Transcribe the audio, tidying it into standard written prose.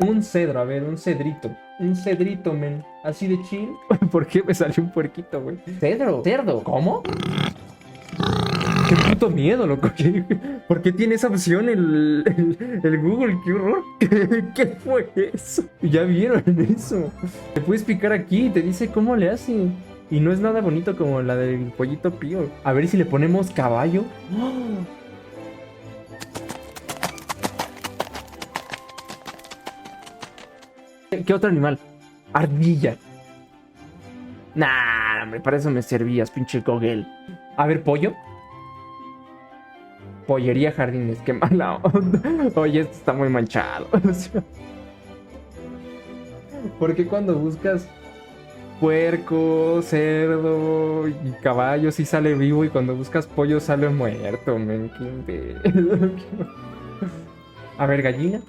Un cedro, a ver, un cedrito. Un cedrito, men. Así de chill. ¿Por qué me salió un puerquito, güey? Cedro, cerdo. ¿Cómo? Qué puto miedo, loco. ¿Por qué tiene esa opción el Google? ¡Qué horror! ¿Qué fue eso? Ya vieron eso. Te puedes picar aquí y te dice cómo le hace. Y no es nada bonito como la del pollito pío. A ver si le ponemos caballo. ¡Oh! ¿Qué otro animal? Ardilla. Nah, hombre, para eso me servías, pinche Google. A ver, pollo. Pollería Jardines, qué mala onda. Oye, esto está muy manchado. O sea, ¿por qué cuando buscas puerco, cerdo y caballo sí sale vivo y cuando buscas pollo sale muerto, men? Qué imbécil. A ver, gallina.